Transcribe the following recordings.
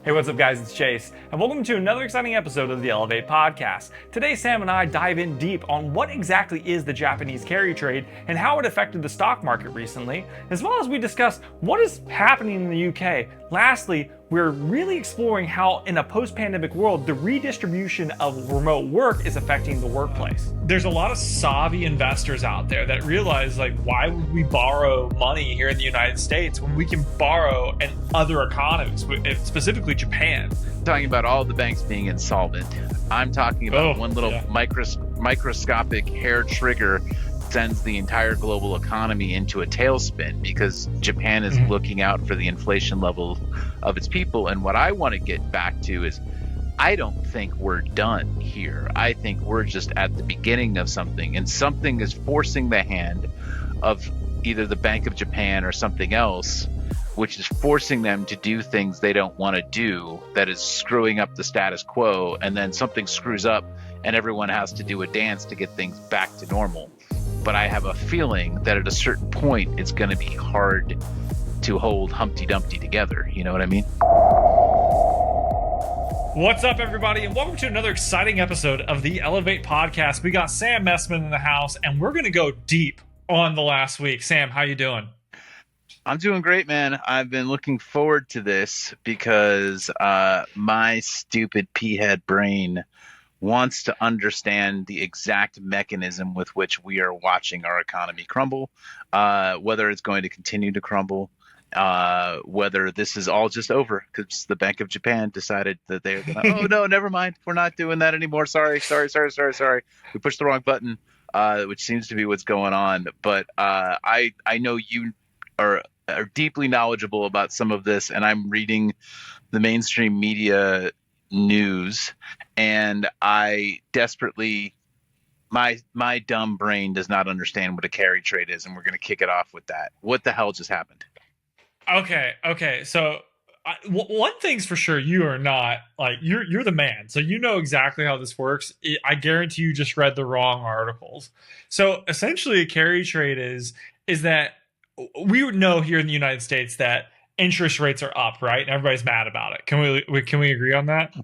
Hey, what's up, guys? It's Chase, and welcome to another exciting episode of the ELAV8 podcast. Today, Sam and I dive in deep on what exactly is the Japanese carry trade and how it affected the stock market recently, as well as we discuss what is happening in the UK. Lastly, we're really exploring how, in a post-pandemic world, the redistribution of remote work is affecting the workplace. There's a lot of savvy investors out there that realize, why would we borrow money here in the United States when we can borrow in other economies, specifically Japan? I'm talking about all the banks being insolvent. I'm talking about one little microscopic hair trigger sends the entire global economy into a tailspin because Japan is looking out for the inflation level of its people. And what I want to get back to is I don't think we're done here. I think we're just at the beginning of something, and something is forcing the hand of either the Bank of Japan or something else, which is forcing them to do things they don't want to do, that is screwing up the status quo, and then something screws up and everyone has to do a dance to get things back to normal. But I have a feeling that at a certain point, it's going to be hard to hold Humpty Dumpty together. You know what I mean? What's up, everybody, and welcome to another exciting episode of the ELAV8 podcast. We got Sam Messman in the house, and we're going to go deep on the last week. Sam, how you doing? I'm doing great, man. I've been looking forward to this because my stupid peahead brain wants to understand the exact mechanism with which we are watching our economy crumble, whether it's going to continue to crumble, whether this is all just over because the Bank of Japan decided that they're going to, oh, no, never mind. We're not doing that anymore. Sorry. We pushed the wrong button, which seems to be what's going on. But I know you are deeply knowledgeable about some of this, and I'm reading the mainstream media news, and I desperately, my dumb brain does not understand what a carry trade is, and we're going to kick it off with that. What the hell just happened? Okay. So one thing's for sure, you are not you're the man, so you know exactly how this works. I guarantee you just read the wrong articles. So essentially, a carry trade is that we would know here in the United States that interest rates are up, right? And everybody's mad about it. Can we agree on that?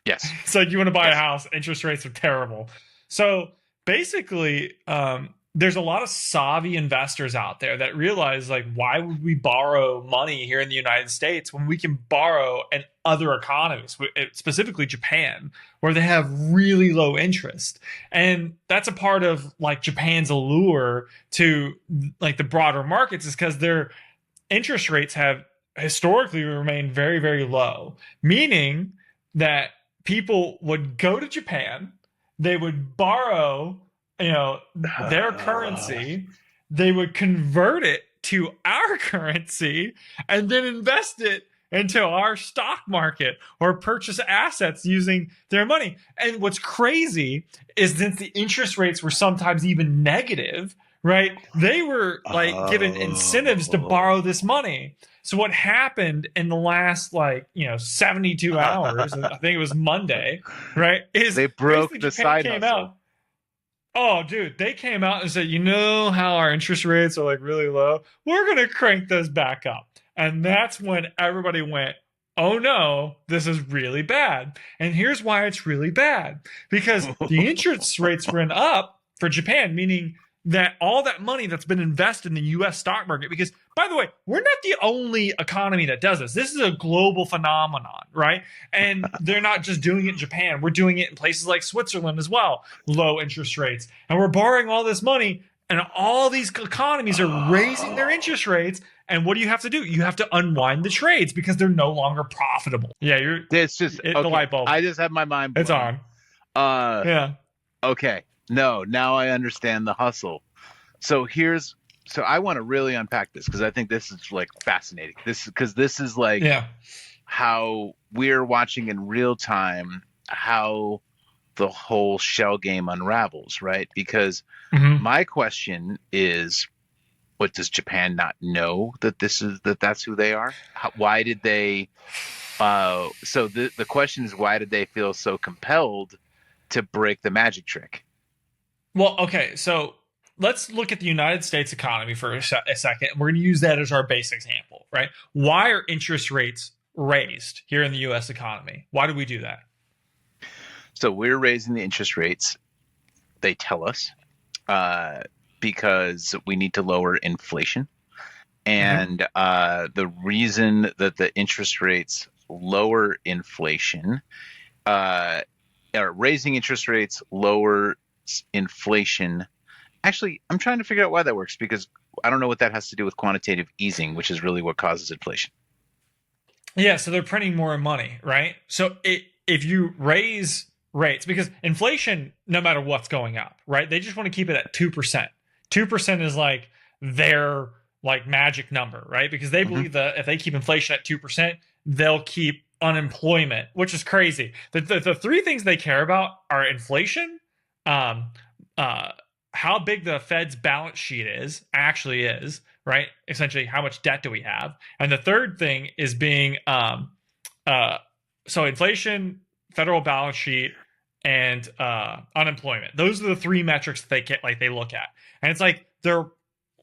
Yes. It's like you want to buy a house, interest rates are terrible. So basically, there's a lot of savvy investors out there that realize, why would we borrow money here in the United States when we can borrow in other economies, specifically Japan, where they have really low interest? And that's a part of Japan's allure to the broader markets, is because their interest rates have historically remained very, very low, meaning that people would go to Japan, they would borrow, their currency, they would convert it to our currency, and then invest it into our stock market or purchase assets using their money. And what's crazy is that the interest rates were sometimes even negative, right? They were given incentives to borrow this money. So what happened in the last 72 hours, I think it was Monday, right? Is they broke the Japan side hustle. Oh, dude, they came out and said, how our interest rates are really low? We're going to crank those back up. And that's when everybody went, oh no, this is really bad. And here's why it's really bad. Because the interest rates went up for Japan, meaning that all that money that's been invested in the U.S. stock market, because, by the way, we're not the only economy that does this. This is a global phenomenon, right? And they're not just doing it in Japan. We're doing it in places like Switzerland as well, low interest rates. And we're borrowing all this money, and all these economies are raising their interest rates. And what do you have to do? You have to unwind the trades because they're no longer profitable. Yeah, It's just the light bulb. I just have my mind blown. It's on. Yeah. Okay. No, now I understand the hustle. So I want to really unpack this because I think this is fascinating. This is how we're watching in real time how the whole shell game unravels, right? Because my question is, what, does Japan not know that that's who they are? Why did they? So the question is, why did they feel so compelled to break the magic trick? Well, okay, so let's look at the United States economy for a second. We're going to use that as our base example, right? Why are interest rates raised here in the US economy. Why do we do that? So we're raising the interest rates, they tell us, because we need to lower inflation. Mm-hmm. And the reason that the interest rates lower inflation, or raising interest rates lowers inflation. Actually, I'm trying to figure out why that works because I don't know what that has to do with quantitative easing, which is really what causes inflation. Yeah, so they're printing more money, right? So if you raise rates, because inflation, no matter what's going up, right? They just want to keep it at 2%. 2% is like their like magic number, right? Because they Hmm. believe that if they keep inflation at 2%, they'll keep unemployment, which is crazy. The three things they care about are inflation, um, uh, how big the Fed's balance sheet actually is, right? Essentially, how much debt do we have? And the third thing is being uh, so inflation, federal balance sheet, and unemployment. Those are the three metrics that they look at, and it's like they're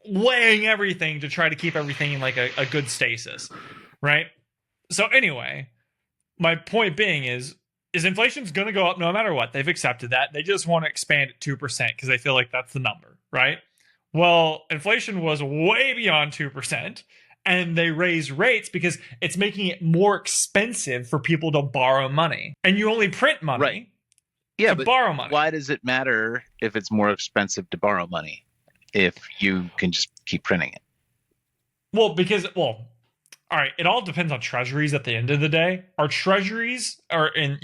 weighing everything to try to keep everything in like a good stasis, right? So anyway, my point being is inflation's going to go up no matter what. They've accepted that. They just want to expand it 2% because they feel like that's the number, right? Well, inflation was way beyond 2%, and they raise rates because it's making it more expensive for people to borrow money. And you only print Right. money Yeah, to but borrow money. why does it matter if it's more expensive to borrow money if you can just keep printing it? Well, because all right, it all depends on treasuries at the end of the day. Our treasuries are in,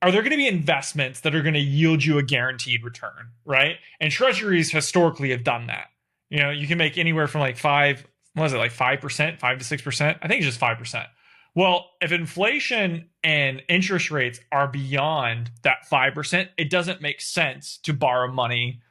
are there going to be investments that are going to yield you a guaranteed return, right? And treasuries historically have done that. You can make anywhere from like what was it, like 5%, 5 to 6%? I think it's just 5%. Well, if inflation and interest rates are beyond that 5%, it doesn't make sense to borrow money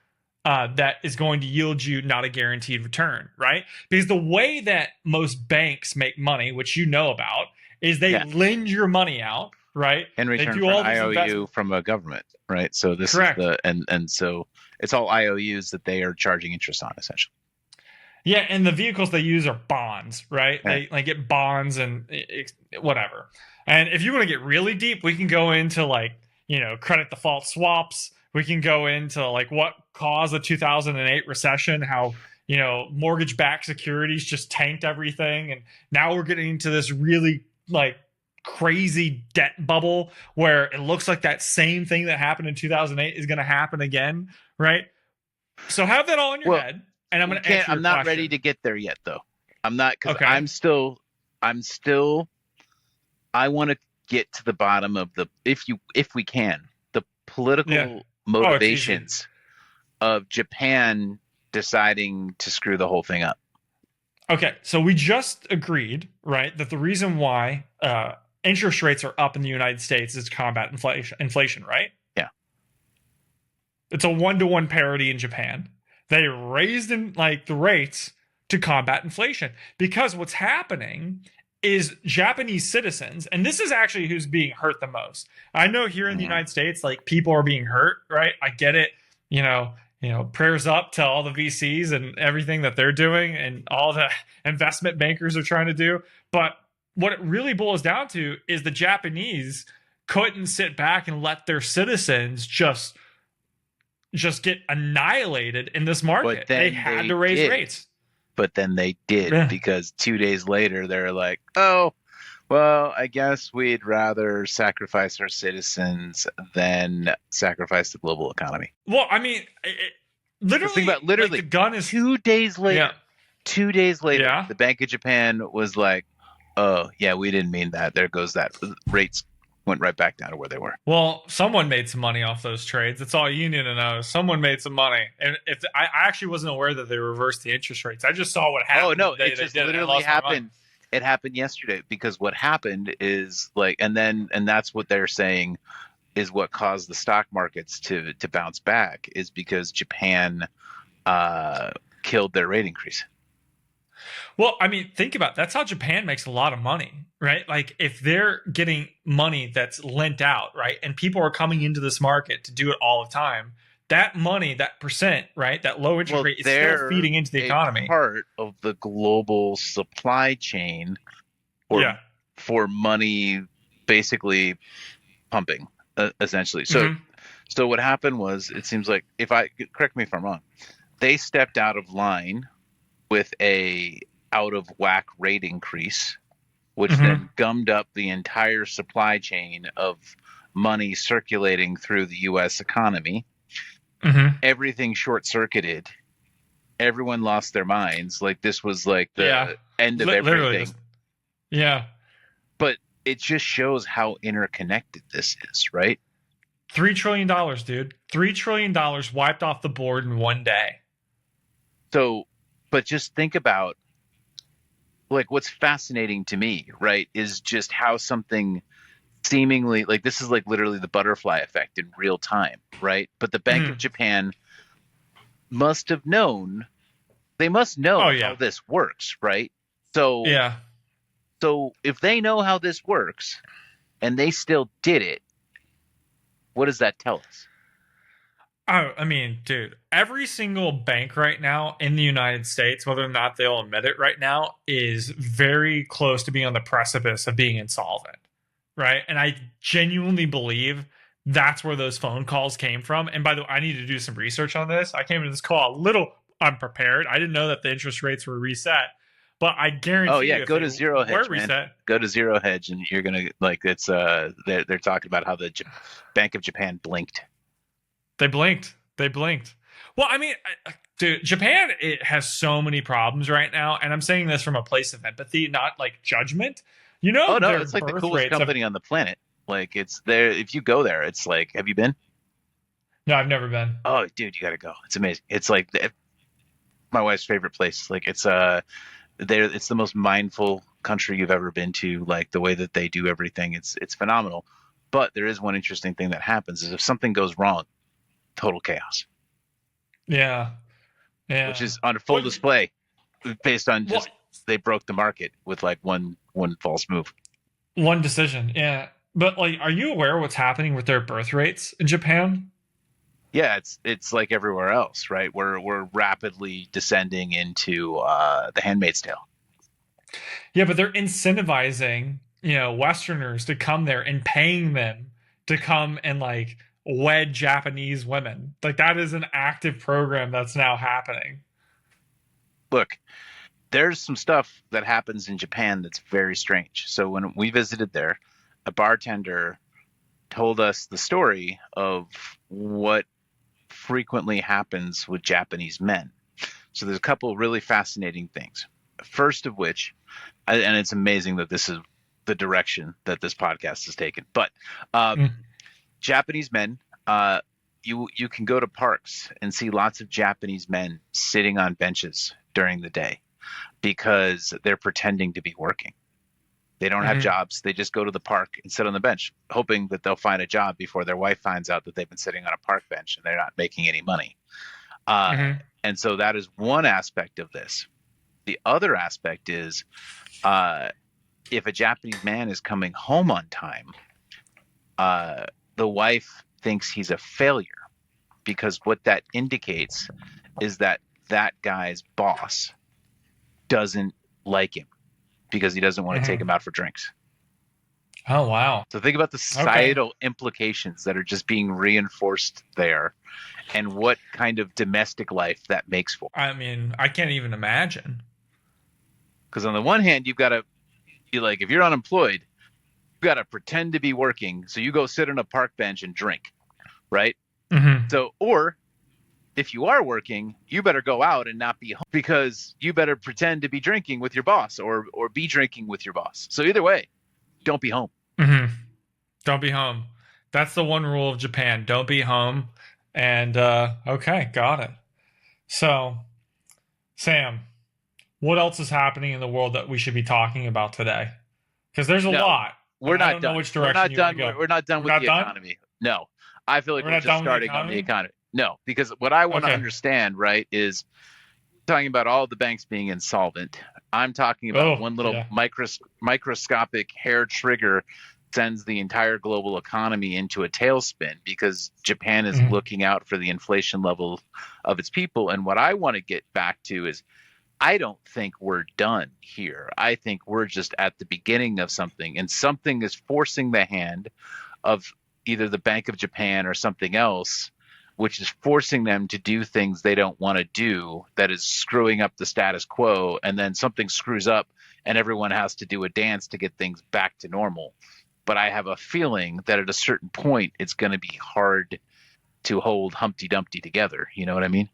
that is going to yield you not a guaranteed return, right? Because the way that most banks make money, which you know about, is they Yeah, lend your money out, right? in They return do for an all these IOU investments. from a government, right? So this is Correct. and so it's all IOUs that they are charging interest on, essentially. Yeah, and the vehicles they use are bonds, right? Yeah. They like get bonds and whatever. And if you want to get really deep, we can go into like, credit default swaps. We can go into like what caused the 2008 recession, how, mortgage backed securities just tanked everything. And now we're getting into this really like crazy debt bubble where it looks like that same thing that happened in 2008 is going to happen again, right? So have that all in your Well, head, and I'm we going to can't. answer your I'm not ready question. to get there yet, though. I'm not because Okay. I'm still. I want to get to the bottom of the if we can the Yeah. political Oh, it's easy. motivations of Japan deciding to screw the whole thing up. Okay. So we just agreed, right, that the reason why interest rates are up in the United States is to combat inflation, right? Yeah. It's a 1-to-1 parity in Japan. They raised the rates to combat inflation because what's happening is Japanese citizens, and this is actually who's being hurt the most. I know here in the Mhm. United States, like people are being hurt, right? I get it. Prayers up to all the VCs and everything that they're doing and all the investment bankers are trying to do. But what it really boils down to is the Japanese couldn't sit back and let their citizens just get annihilated in this But market. They then had they to raise did. rates. But then they did Yeah. because 2 days later they're like, oh, well, I guess we'd rather sacrifice our citizens than sacrifice the global economy. Well, I mean, Because think literally, about like the literally gun is. 2 days Yeah. later, 2 days later, Yeah. the Bank of Japan was like, oh, yeah, we didn't mean that. There goes that. Rates went right back down to where they were. Well, someone made some money off those trades. That's all you need to know. Someone made some money, and if I actually wasn't aware that they reversed the interest rates. I just saw what happened. Oh, no, They it just did it. I literally lost my mind. happened. It happened yesterday because what happened is like, and that's what they're saying is what caused the stock markets to bounce back is because Japan killed their rate increase. Well, I mean, think about it. That's how Japan makes a lot of money, right? Like if they're getting money that's lent out, right, and people are coming into this market to do it all the time, that money, that percent, right, that low interest Well, rate is still they're feeding into the a economy. part of the global supply chain or Yeah. for money, basically pumping, essentially. So, Hmm. so what happened was, it seems like, if I correct me if I'm wrong, they stepped out of line with a out of whack rate increase, which Hmm. then gummed up the entire supply chain of money circulating through the U.S. economy. Hmm. Everything short circuited. Everyone lost their minds. Like, this was like Yeah. the end of Literally everything. just, yeah. But it just shows how interconnected this is, right? $3 trillion, dude. $3 trillion wiped off the board in one day. So, but just think about, like, what's fascinating to me, right, is just how something seemingly, like, this is like literally the butterfly effect in real time, right? But the Bank of Mhm. Japan must have known, they must Oh know how yeah. this works, right? So, Yeah. so if they know how this works and they still did it, what does that tell us? Oh, I mean, dude, every single bank right now in the United States, whether or not they'll admit it right now, is very close to being on the precipice of being insolvent. Right. And I genuinely believe that's where those phone calls came from. And by the way, I need to do some research on this. I came into this call a little unprepared. I didn't know that the interest rates were reset, but I Oh guarantee yeah, you if go they to zero were hedge, man. reset, Go to zero hedge, and you're gonna, like, it's they're talking about how the Bank of Japan blinked. they blinked. They blinked. Well, I mean, dude, Japan, it has so many problems right now, and I'm saying this from a place of empathy, not like judgment. You Oh know, no, their it's like the birth coolest rates have. company on the planet. Like, it's there. If you go there, it's like, have you been? No, I've never been. Oh, dude, you gotta go. It's amazing. It's like my wife's favorite place. Like, it's there. It's the most mindful country you've ever been to. Like, the way that they do everything, it's phenomenal. But there is one interesting thing that happens: is if something goes wrong, total chaos, Yeah, which yeah. is on full What? display based on What? just, they broke the market with like one false move. One decision, yeah. But like, are you aware what's happening with their birth rates in Japan? Yeah, it's like everywhere else, right? We're rapidly descending into the Handmaid's Tale. Yeah, but they're incentivizing, Westerners to come there and paying them to come and like wed Japanese women. Like that is an active program that's now happening. Look, there's some stuff that happens in Japan that's very strange. So when we visited there, a bartender told us the story of what frequently happens with Japanese men. So there's a couple of really fascinating things. First of which, and it's amazing that this is the direction that this podcast has taken, but Mm. Japanese men, you can go to parks and see lots of Japanese men sitting on benches during the day because they're pretending to be working. They don't have Hmm. jobs. They just go to the park and sit on the bench, hoping that they'll find a job before their wife finds out that they've been sitting on a park bench and they're not making any money. Uh, Hmm. and so that is one aspect of this. The other aspect is, uh, if a Japanese man is coming home on time, uh, the wife thinks he's a failure, because what that indicates is that that guy's boss doesn't like him because he doesn't want to take him Hmm. out for drinks. Oh wow. So think about the Okay. societal implications that are just being reinforced there, and what kind of domestic life that makes for. I mean, I can't even imagine. Because on the one hand, you've got to be like, if you're unemployed, you got to pretend to be working. So you go sit on a park bench and drink, right? Hmm. So, or if you are working, you better go out and not be home, because you better pretend to be drinking with your boss, or be drinking with your boss. So either way, don't be home. Hmm. Don't be home. That's the one rule of Japan. Don't be home. And okay, got it. So, Sam, what else is happening in the world that we should be talking about today? Because there's a No, lot, we're and I not don't know done. which We're direction not you want to done. go. We're not done We're with not the done. economy. No, I feel like We're we're not just done with the starting on the economy. economy. No, because what I want to Okay. understand, right, is talking about all the banks being insolvent. I'm talking about Oh one little yeah. microscopic hair trigger sends the entire global economy into a tailspin, because Japan is Mhm. looking out for the inflation level of its people. And what I want to get back to is, I don't think we're done here. I think we're just at the beginning of something, and something is forcing the hand of either the Bank of Japan or something else, which is forcing them to do things they don't want to do, that is screwing up the status quo, and then something screws up and everyone has to do a dance to get things back to normal. But I have a feeling that at a certain point it's going to be hard to hold Humpty Dumpty together. You know what I mean?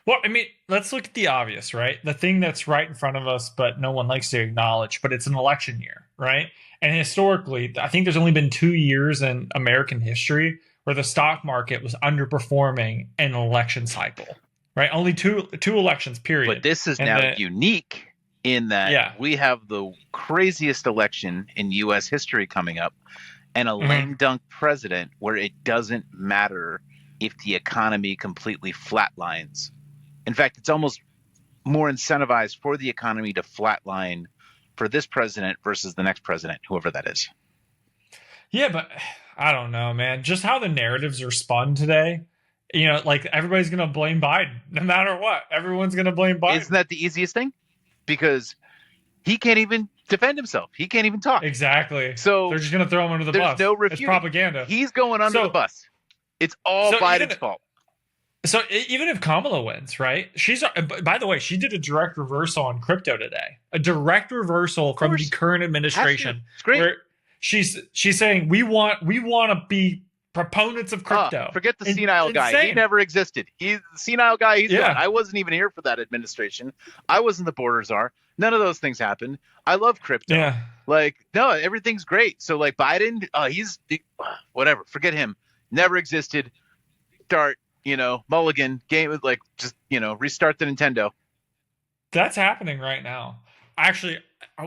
Well, I mean, let's look at the obvious, right? The thing that's right in front of us, but no one likes to acknowledge, but it's an election year, right? And historically, I think there's only been 2 years in American history where the stock market was underperforming an election cycle, right? Only two elections, period. But this is now unique in that we have the craziest election in U.S. history coming up, and a lame dunk president where it doesn't matter if the economy completely flatlines. In fact, it's almost more incentivized for the economy to flatline for this president versus the next president, whoever that is. Yeah, but I don't know, man. Just how the narratives are spun today, you know, like everybody's going to blame Biden no matter what. Everyone's going to blame Biden. Isn't that the easiest thing? Because he can't even defend himself. He can't even talk. Exactly. So they're just going to throw him under the bus. There's no refuting. It's propaganda. He's going under the bus. It's all Biden's fault. So even if Kamala wins, right? By the way, she did a direct reversal on crypto today. A direct reversal from the current administration. It's great. Where she's saying we want to be proponents of crypto. Forget the senile guy. He never existed. He's the senile guy. He's gone. I wasn't even here for that administration. I wasn't the border czar. None of those things happened. I love crypto. Yeah. Like, no, everything's great. So like Biden, he's whatever. Forget him. Never existed. Start, mulligan game, like just, restart the Nintendo. That's happening right now. Actually,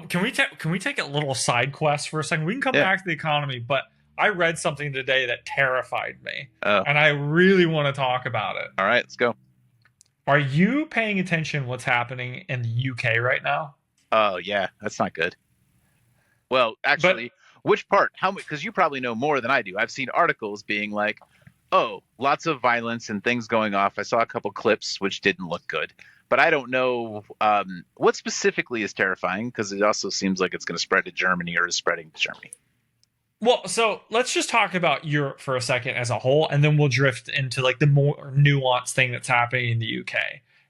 can we take a little side quest for a second? We can come back to the economy, but I read something today that terrified me, and I really want to talk about it. All right, let's go. Are you paying attention what's happening in the UK right now? Oh, yeah, that's not good. Well, actually, which part? How much? Because you probably know more than I do. I've seen articles being like, oh, lots of violence and things going off. I saw a couple clips which didn't look good. But I don't know what specifically is terrifying, because it also seems like it's going to spread to Germany or is spreading to Germany. Well, so let's just talk about Europe for a second as a whole, and then we'll drift into like the more nuanced thing that's happening in the UK,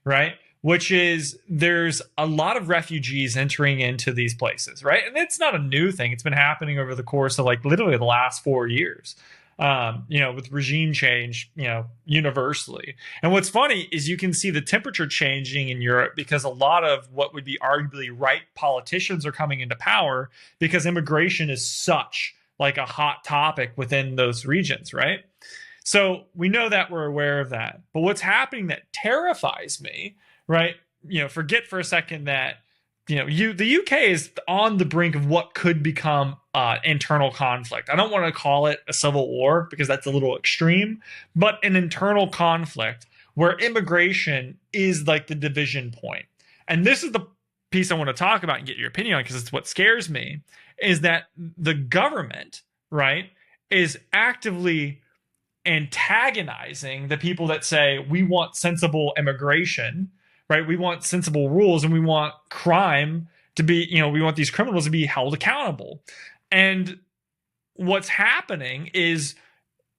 right? Which is there's a lot of refugees entering into these places, right? And it's not a new thing. It's been happening over the course of like literally the last 4 years. With regime change, universally. And what's funny is you can see the temperature changing in Europe because a lot of what would be arguably right politicians are coming into power because immigration is such like a hot topic within those regions, right? So we know that, we're aware of that. But what's happening that terrifies me, right? Forget for a second that the UK is on the brink of what could become internal conflict. I don't want to call it a civil war because that's a little extreme, but an internal conflict where immigration is like the division point. And this is the piece I want to talk about and get your opinion on, because it's what scares me, is that the government, right, is actively antagonizing the people that say we want sensible immigration, right? We want sensible rules, and we want crime to be, we want these criminals to be held accountable. And what's happening is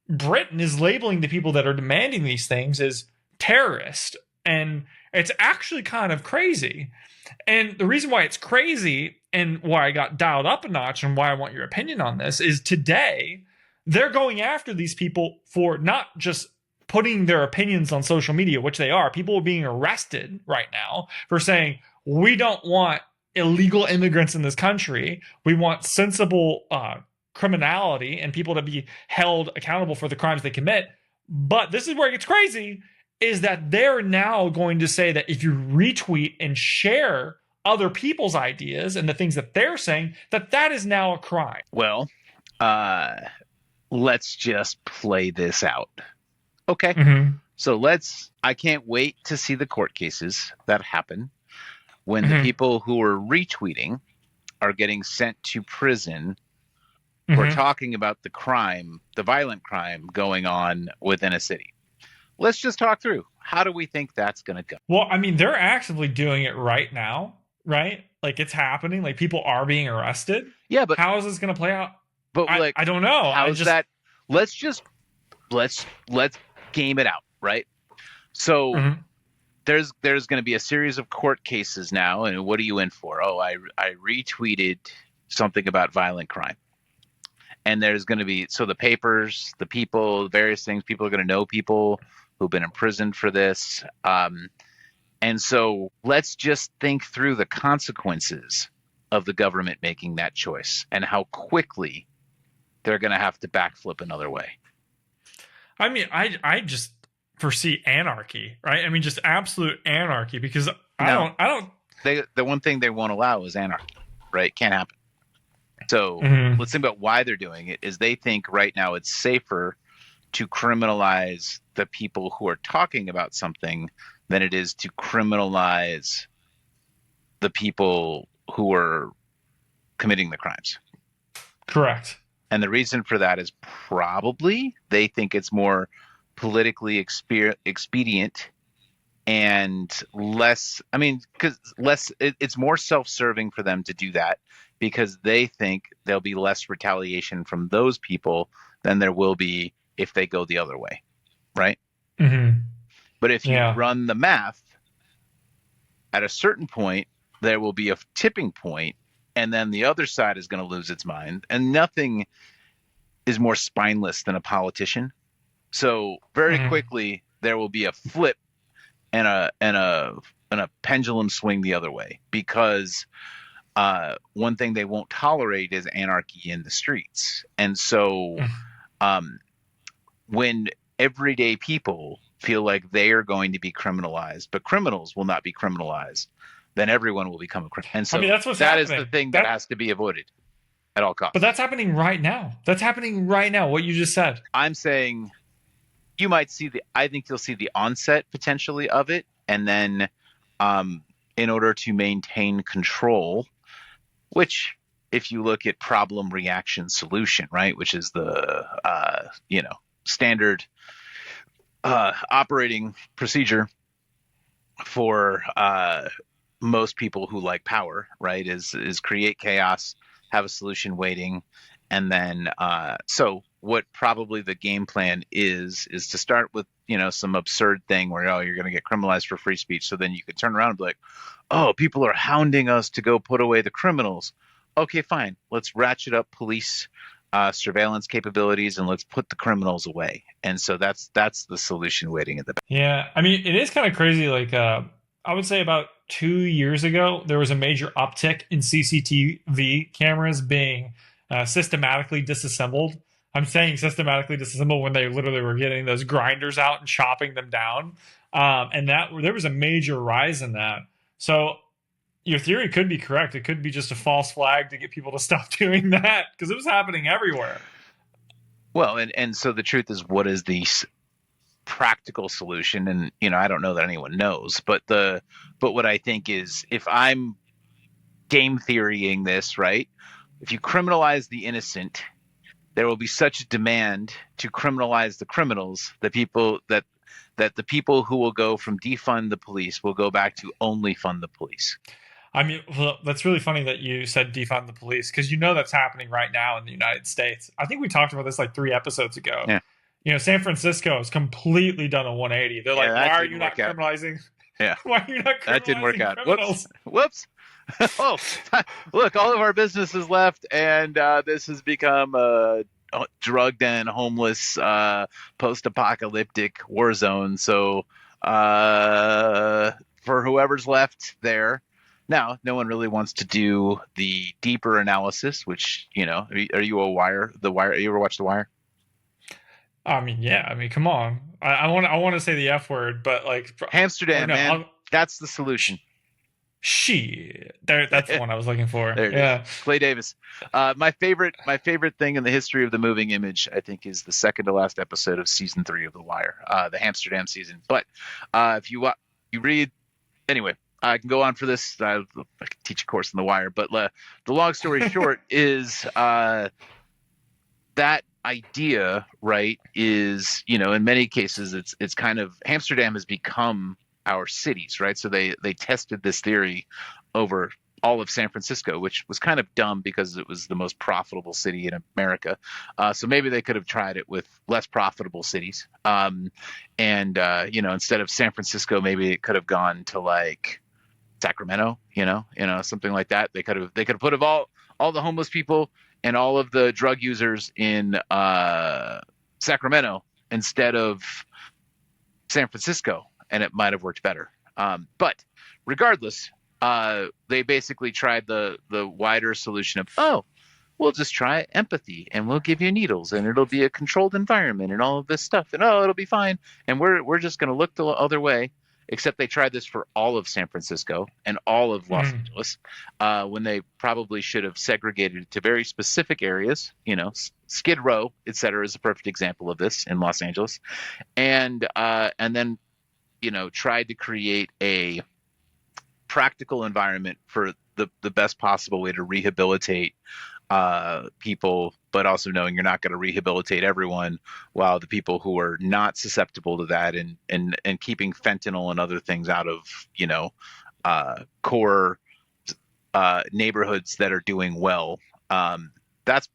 Britain is labeling the people that are demanding these things as terrorists. And it's actually kind of crazy. And the reason why it's crazy and why I got dialed up a notch and why I want your opinion on this is today they're going after these people for not just putting their opinions on social media, which they are. People are being arrested right now for saying, we don't want illegal immigrants in this country. We want sensible criminality and people to be held accountable for the crimes they commit. But this is where it gets crazy, is that they're now going to say that if you retweet and share other people's ideas and the things that they're saying, that is now a crime. Well, let's just play this out. Okay. So I can't wait to see the court cases that happen when the people who are retweeting are getting sent to prison for talking about the violent crime going on within a city. Let's just talk through. How do we think that's going to go? Well, I mean, they're actively doing it right now, right? Like it's happening. Like people are being arrested. Yeah, but How is this going to play out? like, I don't know. I how's just that? Let's game it out, right? So Mhm. there's going to be a series of court cases now, and what are you in for? Oh, I retweeted something about violent crime, and there's going to be the papers, the people, various things. People are going to know people who've been imprisoned for this, and so let's just think through the consequences of the government making that choice and how quickly they're going to have to backflip another way. I mean, I just foresee anarchy, right? I mean, just absolute anarchy because I don't. The one thing they won't allow is anarchy, right? Can't happen. So let's think about why they're doing it. Is they think right now it's safer to criminalize the people who are talking about something than it is to criminalize the people who are committing the crimes. Correct. And the reason for that is probably they think it's more politically expedient and less, I mean, it's more self-serving for them to do that because they think there'll be less retaliation from those people than there will be if they go the other way, right? Mm-hmm. But if you run the math, at a certain point, there will be a tipping point, and then the other side is going to lose its mind, and nothing is more spineless than a politician. So very quickly, there will be a flip and a pendulum swing the other way because one thing they won't tolerate is anarchy in the streets. And so when everyday people feel like they are going to be criminalized, but criminals will not be criminalized, then everyone will become a criminal. And so I mean, that's what's that happening. is the thing that has to be avoided at all costs. But that's happening right now. That's happening right now, what you just said. I'm saying you might see I think you'll see the onset potentially of it. And then in order to maintain control, which if you look at problem reaction solution, right, which is the, standard operating procedure for most people who like power, right, is create chaos, have a solution waiting, and then so what probably the game plan is to start with some absurd thing where you're going to get criminalized for free speech, so then you could turn around and be like, oh, people are hounding us to go put away the criminals. Okay, fine, let's ratchet up police surveillance capabilities and let's put the criminals away. And so that's the solution waiting at the back. Yeah, I mean, it is kind of crazy. Like I would say about 2 years ago, there was a major uptick in CCTV cameras being systematically disassembled. I'm saying systematically disassembled when they literally were getting those grinders out and chopping them down. And that there was a major rise in that. So your theory could be correct. It could be just a false flag to get people to stop doing that because it was happening everywhere. Well, and so the truth is, what is the practical solution? And I don't know that anyone knows, but what I think is, if I'm game theorying this, right, if you criminalize the innocent, there will be such a demand to criminalize the criminals that the people who will go from defund the police will go back to only fund the police. I mean, well, that's really funny that you said defund the police because that's happening right now in the United States. I think we talked about this like 3 episodes ago. Yeah. San Francisco has completely done a 180. They're like, why are you not criminalizing? Yeah. Why are you not criminalizing that didn't work out. Criminals? Whoops. Oh, look, all of our businesses left, and this has become a drugged and homeless post-apocalyptic war zone. So for whoever's left there, now no one really wants to do the deeper analysis. Which are you a Wire? The Wire? You ever watch The Wire? I mean, yeah. I mean, come on. I want to say the F word, but like Amsterdam, man. That's the solution. Shit, that's the one I was looking for. There it is. Clay Davis. My favorite thing in the history of the moving image, I think, is the second to last episode of season 3 of The Wire, the Amsterdam season. But if you read, anyway, I can go on for this. I can teach a course in The Wire, but the long story short is that idea, right, is, in many cases it's kind of Amsterdam has become our cities, right? So they tested this theory over all of San Francisco, which was kind of dumb because it was the most profitable city in America. So maybe they could have tried it with less profitable cities. And instead of San Francisco, maybe it could have gone to like Sacramento, something like that. They could have put of all the homeless people and all of the drug users in Sacramento instead of San Francisco, and it might have worked better. But regardless, they basically tried the wider solution of, we'll just try empathy and we'll give you needles and it'll be a controlled environment and all of this stuff and it'll be fine and we're just going to look the other way. Except they tried this for all of San Francisco and all of Los Angeles, when they probably should have segregated it to very specific areas. Skid Row, et cetera, is a perfect example of this in Los Angeles, and then tried to create a practical environment for the best possible way to rehabilitate people, but also knowing you're not going to rehabilitate everyone, while the people who are not susceptible to that and keeping fentanyl and other things out of core neighborhoods that are doing well. That's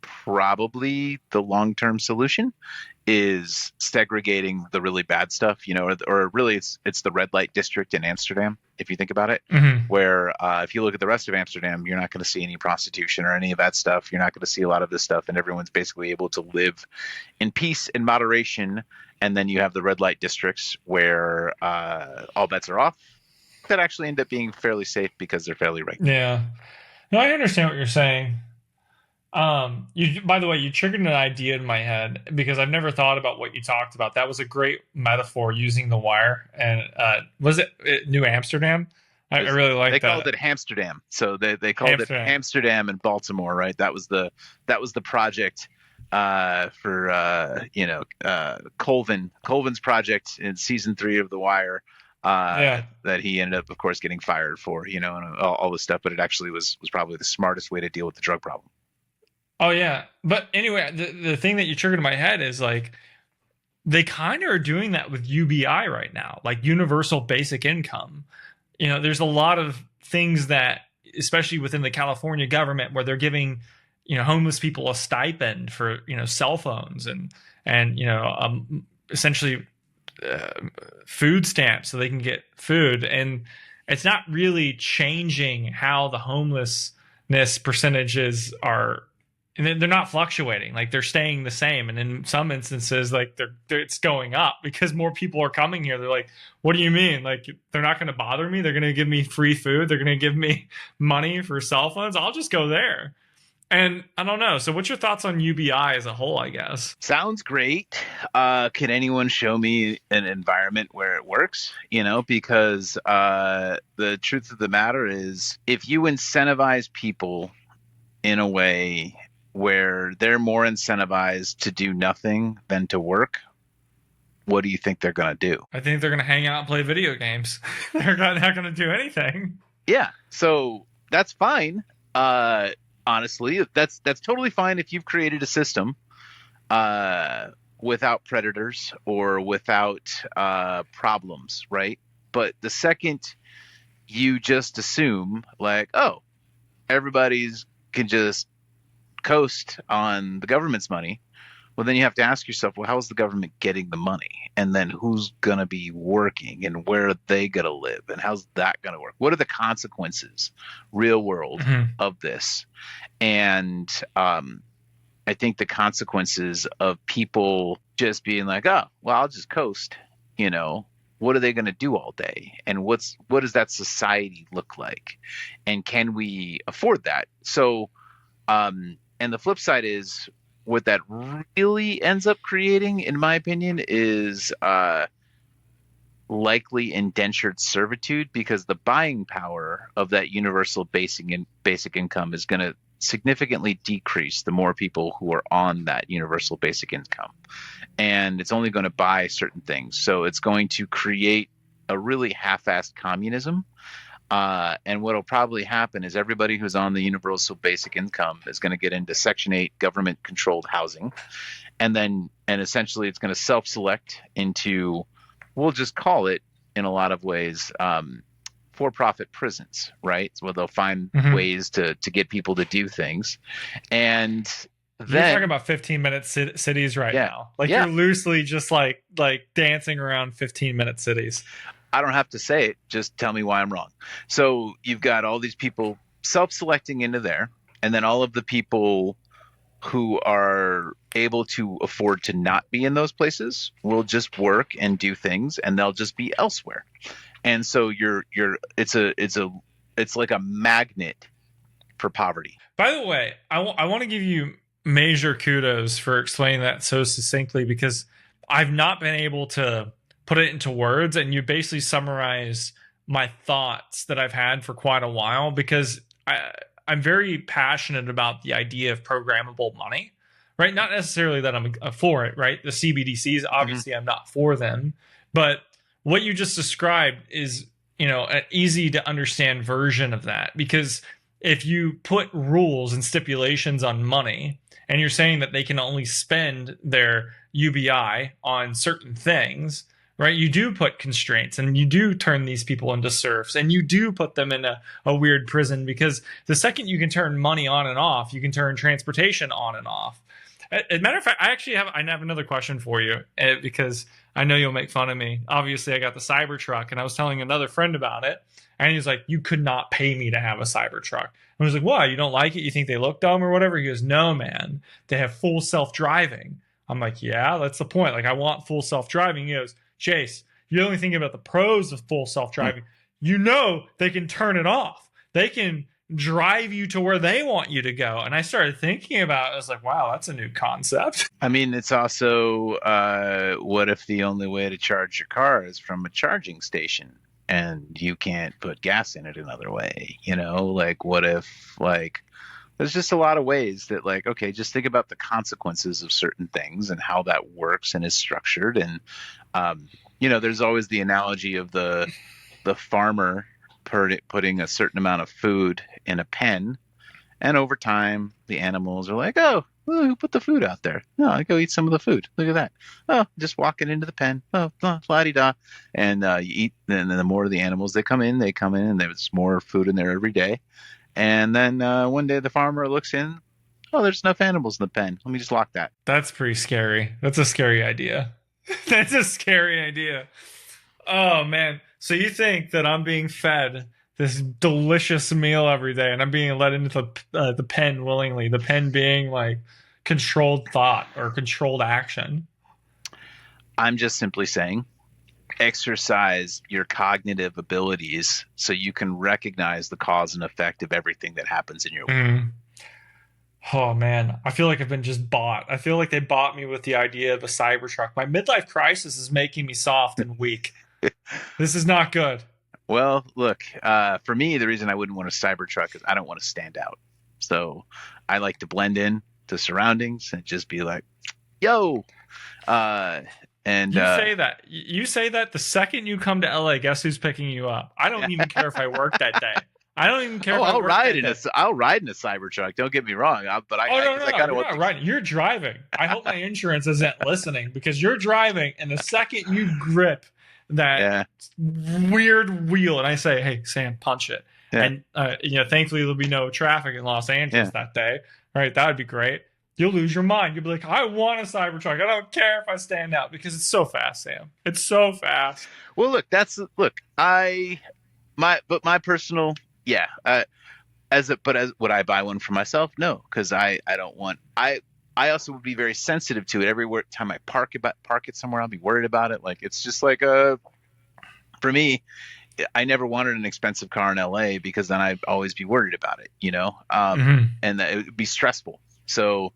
probably the long-term solution, is segregating the really bad stuff, or really it's the red light district in Amsterdam, if you think about it, where if you look at the rest of Amsterdam, you're not going to see any prostitution or any of that stuff. You're not going to see a lot of this stuff, and everyone's basically able to live in peace and moderation. And then you have the red light districts where all bets are off, that actually end up being fairly safe because they're fairly regular. Yeah. No, I understand what you're saying. By the way, you triggered an idea in my head because I've never thought about what you talked about. That was a great metaphor, using the wire. And was it New Amsterdam? I really like that. They called it Amsterdam, so they called it Amsterdam and Baltimore, right? That was the project for Colvin's project in season 3 of The Wire. That he ended up, of course, getting fired for, and all this stuff. But it actually was probably the smartest way to deal with the drug problem. Oh yeah, but anyway, the thing that you triggered in my head is like they kind of are doing that with UBI right now, like universal basic income. There's a lot of things that, especially within the California government, where they're giving homeless people a stipend for cell phones and essentially food stamps so they can get food, and it's not really changing how the homelessness percentages are. And they're not fluctuating, like they're staying the same. And in some instances, like it's going up because more people are coming here. They're like, what do you mean? Like, they're not going to bother me. They're going to give me free food. They're going to give me money for cell phones. I'll just go there. And I don't know. So what's your thoughts on UBI as a whole, I guess? Sounds great. Can anyone show me an environment where it works? Because the truth of the matter is, if you incentivize people in a way where they're more incentivized to do nothing than to work, what do you think they're going to do? I think they're going to hang out and play video games. They're not going to do anything. Yeah, so that's fine. Honestly, that's totally fine if you've created a system without predators or without problems, right? But the second you just assume, like, everybody's can just coast on the government's money, well, then you have to ask yourself, well, how is the government getting the money? And then who's going to be working and where are they going to live? And how's that going to work? What are the consequences, real world, of this? And I think the consequences of people just being like, well, I'll just coast, what are they going to do all day? And what does that society look like? And can we afford that? So, and the flip side is, what that really ends up creating, in my opinion, is likely indentured servitude, because the buying power of that universal basic income is going to significantly decrease the more people who are on that universal basic income. And it's only going to buy certain things. So it's going to create a really half-assed communism. And what'll probably happen is everybody who's on the universal basic income is going to get into Section 8 government controlled housing. And essentially it's going to self-select into, we'll just call it in a lot of ways, for-profit prisons, right? Where they'll find ways to get people to do things. And you're then talking about 15-minute cities right now. Like Yeah. you're loosely just like dancing around 15-minute cities. I don't have to say it. Just tell me why I'm wrong. So you've got all these people self-selecting into there, and then all of the people who are able to afford to not be in those places will just work and do things, and they'll just be elsewhere. And so it's like a magnet for poverty. By the way, I want to give you major kudos for explaining that so succinctly, because I've not been able to put it into words, and you basically summarize my thoughts that I've had for quite a while, because I'm very passionate about the idea of programmable money, right? Not necessarily that I'm for it, right? The CBDCs, obviously I'm not for them, but what you just described is, an easy to understand version of that. Because if you put rules and stipulations on money, and you're saying that they can only spend their UBI on certain things, right? You do put constraints, and you do turn these people into serfs, and you do put them in a weird prison, because the second you can turn money on and off, you can turn transportation on and off. As a matter of fact, I have another question for you, because I know you'll make fun of me. Obviously, I got the Cybertruck, and I was telling another friend about it, and he was like, "You could not pay me to have a Cybertruck." I was like, "Why? You don't like it? You think they look dumb or whatever?" He goes, "No, man. They have full self-driving." I'm like, "Yeah, that's the point. Like, I want full self-driving." He goes, "Chase, you're only thinking about the pros of full self-driving. They can turn it off. They can drive you to where they want you to go." And I started thinking about it. I was like, wow, that's a new concept. I mean, it's also, what if the only way to charge your car is from a charging station, and you can't put gas in it another way? Like, what if, like, there's just a lot of ways that, like, okay, just think about the consequences of certain things and how that works and is structured. And there's always the analogy of the farmer putting a certain amount of food in a pen, and over time the animals are like, "Oh, who put the food out there? No, I go eat some of the food. Look at that. Oh, just walking into the pen. Oh, la-di-da." And you eat, and then the more of the animals they come in, and there's more food in there every day. And then one day the farmer looks in, "Oh, there's enough animals in the pen. Let me just lock that." That's pretty scary. That's a scary idea. That's a scary idea. Oh, man. So you think that I'm being fed this delicious meal every day, and I'm being let into the pen willingly, the pen being like controlled thought or controlled action? I'm just simply saying, exercise your cognitive abilities so you can recognize the cause and effect of everything that happens in your life. Oh, man. I feel like I've been just bought. I feel like they bought me with the idea of a Cybertruck. My midlife crisis is making me soft and weak. This is not good. Well, look, for me, the reason I wouldn't want a Cybertruck is I don't want to stand out. So I like to blend in to surroundings and just be like, "Yo." And you say that the second you come to LA, guess who's picking you up? I don't even care if I work that day. I don't even care. I'll ride in a Cybertruck. Don't get me wrong. No, you're not riding. You're driving. I hope my insurance isn't listening, because you're driving, and the second you grip that weird wheel, and I say, "Hey, Sam, punch it." And thankfully there'll be no traffic in Los Angeles that day. Right? That would be great. You'll lose your mind. You'll be like, "I want a Cybertruck. I don't care if I stand out," because it's so fast, Sam. It's so fast. Well, my personal. Yeah. Would I buy one for myself? No, because I don't want. I also would be very sensitive to it. Every time I park it somewhere, I'll be worried about it. Like, it's just like for me, I never wanted an expensive car in LA, because then I'd always be worried about it, and it would be stressful. So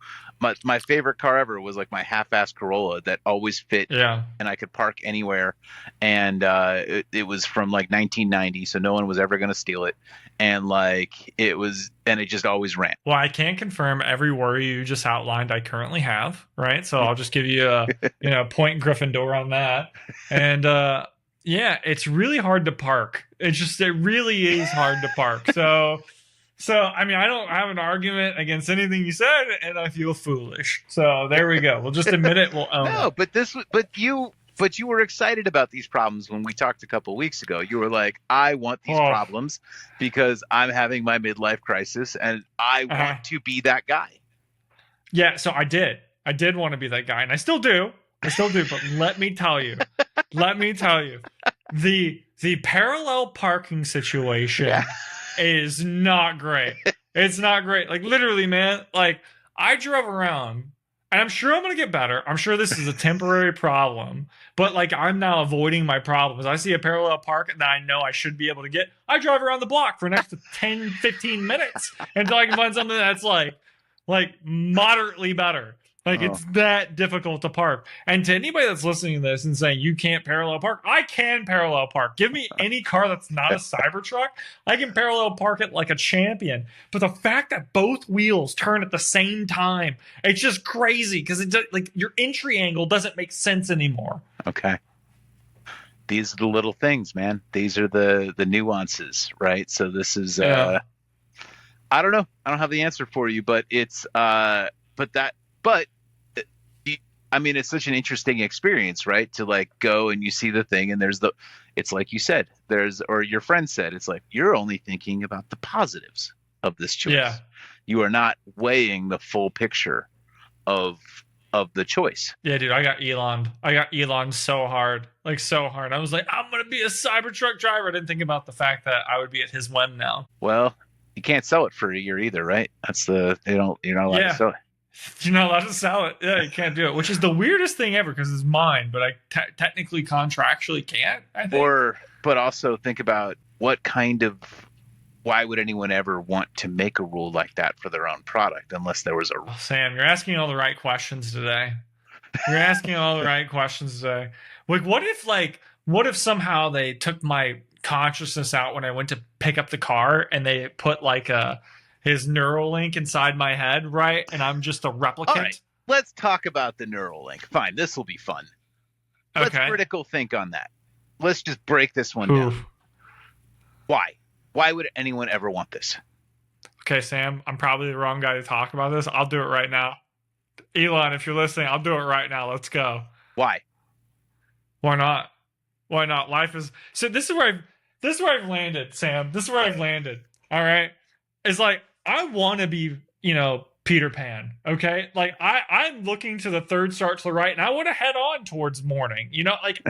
my favorite car ever was like my half-ass Corolla that always fit, and I could park anywhere. And it was from like 1990, so no one was ever going to steal it. And it just always ran. Well, I can confirm every worry you just outlined I currently have, right? So I'll just give you a point Gryffindor on that. And Yeah, it's really hard to park. It really is hard to park. So I mean, I don't have an argument against anything you said, and I feel foolish. So there we go. We'll just admit it. We'll own No, it. but you were excited about these problems when we talked a couple of weeks ago. You were like, I want these Oh, problems because I'm having my midlife crisis and I uh, want to be that guy. yeah. So I did. I did want to be that guy, and I still do. I still do. But let me tell you, the parallel parking situation Yeah. is not great. It's not great. Like literally, man. Like I drove around, and I'm sure I'm gonna get better. I'm sure this is a temporary problem, but like I'm now avoiding my problems. I see a parallel park that I know I should be able to get. I drive around the block for an extra 10, 15 minutes until I can find something that's like moderately better. Like Oh, it's that difficult to park. And to anybody that's listening to this and saying you can't parallel park, I can parallel park. Give me any car that's not a Cybertruck, I can parallel park it like a champion. But the fact that both wheels turn at the same time, it's just crazy because it like your entry angle doesn't make sense anymore. okay. These are the little things, man. These are the nuances, right? So this is Yeah. I don't know. I don't have the answer for you, but it's but I mean, it's such an interesting experience, right? To like go and you see the thing, and it's like you said, or your friend said, it's like you're only thinking about the positives of this choice. Yeah. You are not weighing the full picture of the choice. Yeah, dude, I got Elon. I got Elon so hard. Like so hard. I was like, I'm gonna be a Cybertruck driver. I didn't think about the fact that I would be at his whim now. Well, you can't sell it for a year either, right? That's you're not allowed to Yeah. sell it. You're not allowed to sell it. Yeah, you can't do it, which is the weirdest thing ever because it's mine, but I technically contractually can't, I think. But also think about why would anyone ever want to make a rule like that for their own product unless there was a Oh, Sam, you're asking all the right questions today. You're asking all the right questions today. What if somehow they took my consciousness out when I went to pick up the car and they put like his Neuralink inside my head, right? And I'm just a replicant. All right, let's talk about the Neuralink. Fine, this will be fun. Let's Okay. critical think on that. Let's just break this one down. Oof. Why? Why would anyone ever want this? Okay, Sam, I'm probably the wrong guy to talk about this. I'll do it right now. Elon, if you're listening, I'll do it right now. Let's go. Why? Why not? Why not? Life is so. This is where I've landed, Sam. This is where I've landed. All right. It's like I want to be, Peter Pan. Okay. Like I'm looking to the third star to the right, and I want to head on towards morning. Like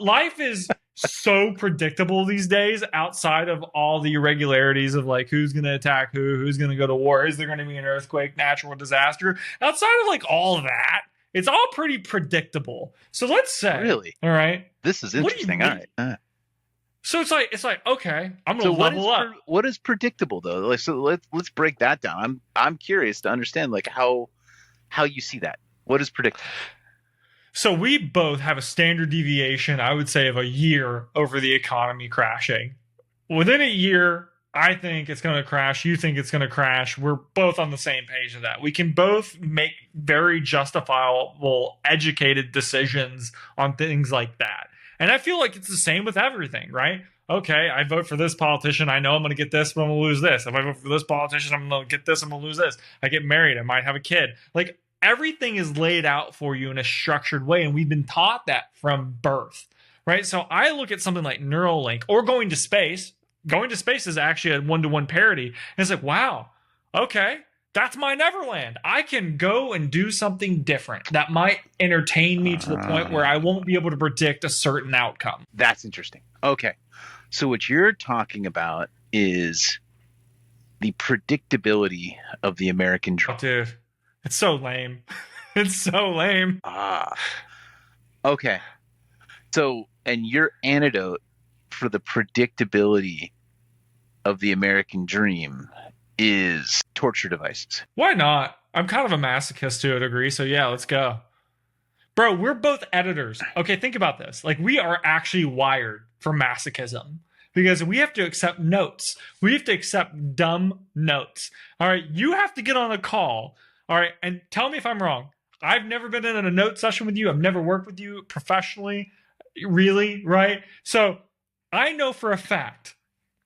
life is so predictable these days outside of all the irregularities of like who's going to attack who's going to go to war, is there going to be an earthquake, natural disaster, outside of like all of that, it's all pretty predictable. So let's say, Really? all right, This is what do you interesting. mean? All right. So it's like okay, I'm So going to level up. what is predictable though? Like, so let's break that down. I'm curious to understand like how you see that. What is predictable? So we both have a standard deviation, I would say, of a year over the economy crashing. Within a year, I think it's going to crash. You think it's going to crash. We're both on the same page of that. We can both make very justifiable, educated decisions on things like that. And I feel like it's the same with everything, right? Okay, I vote for this politician. I know I'm going to get this, but I'm going to lose this. If I vote for this politician, I'm going to get this, I'm going to lose this. I get married, I might have a kid. Like, everything is laid out for you in a structured way, and we've been taught that from birth, right? So I look at something like Neuralink or going to space. Going to space is actually a one-to-one parity. And it's like, wow, okay, that's my Neverland. I can go and do something different that might entertain me to the point where I won't be able to predict a certain outcome. That's interesting. Okay. So what you're talking about is the predictability of the American dream. Oh, dude, it's so lame. It's so lame. Okay. So, and your antidote for the predictability of the American dream is torture devices. Why not? I'm kind of a masochist to a degree, so yeah, let's go. Bro, we're both editors. Okay, think about this. Like, we are actually wired for masochism because we have to accept notes. We have to accept dumb notes. All right, you have to get on a call. All right, and tell me if I'm wrong. I've never been in a note session with you. I've never worked with you professionally. Really? Right? So I know for a fact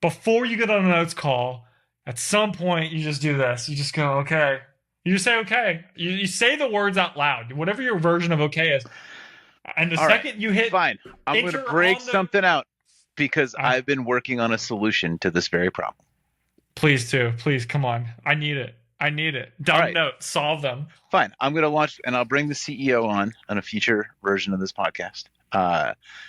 before you get on a notes call, at some point you just do this. You just go, okay. You just say okay. You say the words out loud, whatever your version of okay is. And the All right, second you hit fine. I'm going to enter break on the something out because uh, I've been working on a solution to this very problem. please do. Please come on. I need it. I need it. All Dumb right, notes. Solve them. fine. I'm going to launch, and I'll bring the CEO on a future version of this podcast.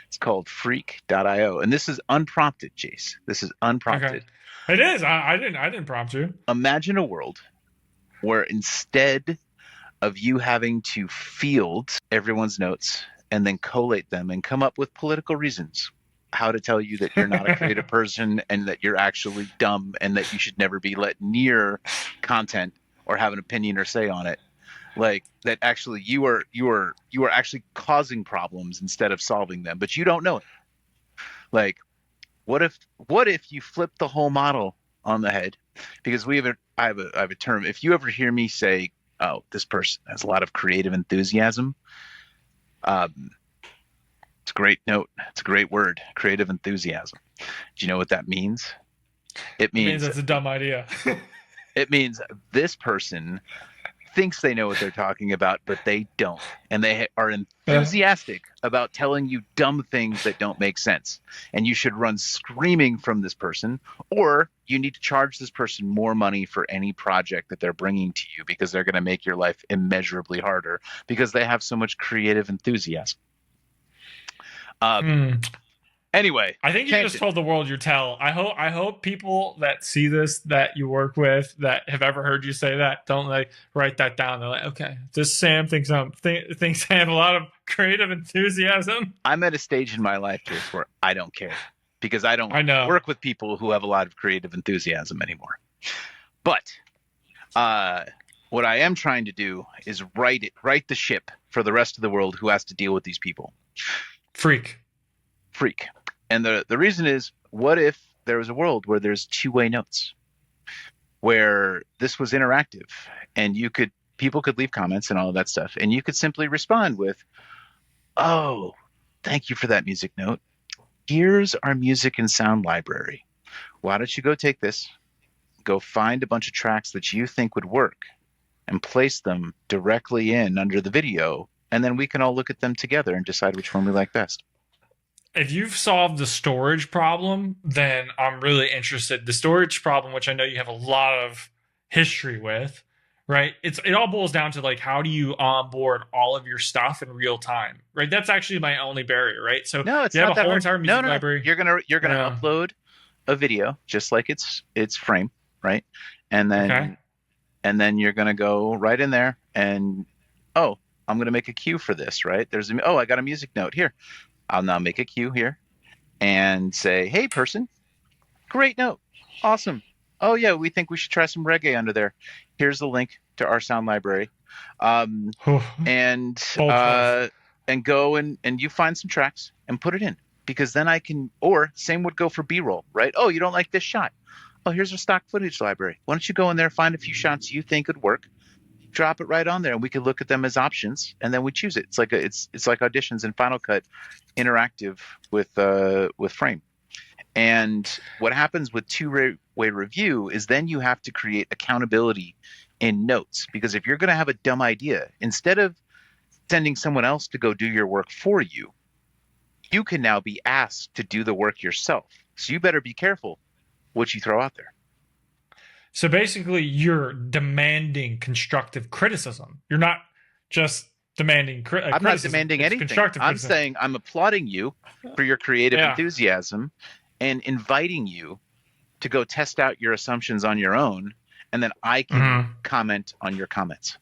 It's called Freak.io, and this is unprompted, Jace. This is Okay. unprompted. It is. I didn't prompt you. Imagine a world where instead of you having to field everyone's notes and then collate them and come up with political reasons how to tell you that you're not a creative person and that you're actually dumb and that you should never be let near content or have an opinion or say on it, like that actually you are actually causing problems instead of solving them, but you don't know it. Like what if you flip the whole model on the head? Because I have a term. If you ever hear me say, oh, this person has a lot of creative enthusiasm, it's a great note. It's a great word, creative enthusiasm. Do you know what that means? It It means means that's a dumb idea. it means this person thinks they know what they're talking about, but they don't. And they are enthusiastic about telling you dumb things that don't make sense. And you should run screaming from this person, or you need to charge this person more money for any project that they're bringing to you because they're going to make your life immeasurably harder because they have so much creative enthusiasm. Hmm. Anyway, I think you just told the world your tell. I hope people that see this that you work with that have ever heard you say that don't like write that down. They're like, okay, this Sam thinks thinks I have a lot of creative enthusiasm. I'm at a stage in my life, Jace, where I don't care because I don't I know. work with people who have a lot of creative enthusiasm anymore. But what I am trying to do is right the ship for the rest of the world who has to deal with these people. Freak. And the reason is, what if there was a world where there's two-way notes, where this was interactive, and people could leave comments and all of that stuff, and you could simply respond with, "Oh, thank you for that music note. Here's our music and sound library. Why don't you go take this, go find a bunch of tracks that you think would work, and place them directly in under the video, and then we can all look at them together and decide which one we like best." If you've solved the storage problem, then I'm really interested. The storage problem, which I know you have a lot of history with, right? It all boils down to like how do you onboard all of your stuff in real time, right? That's actually my only barrier, right? So No, it's you have not a that whole hard. entire music No. library. You're gonna Yeah. upload a video just like it's frame, right? And then Okay. you're gonna go right in there and I'm gonna make a cue for this, right? I got a music note here. I'll now make a cue here and say, hey person, great note, awesome. Oh yeah, we think we should try some reggae under there. Here's the link to our sound library, and go and you find some tracks and put it in, because then I can. Or same would go for B-roll, right? Oh, you don't like this shot? Oh, here's our stock footage library. Why don't you go in there, find a few shots you think could work, drop it right on there, and we could look at them as options, and then we choose it. It's like auditions in Final Cut, interactive with Frame. And what happens with two-way review is then you have to create accountability in notes, because if you're going to have a dumb idea, instead of sending someone else to go do your work for you, you can now be asked to do the work yourself. So you better be careful what you throw out there. So basically, you're demanding constructive criticism. You're not just demanding criticism. I'm not demanding anything. I'm saying I'm applauding you for your creative enthusiasm and inviting you to go test out your assumptions on your own, and then I can comment on your comments.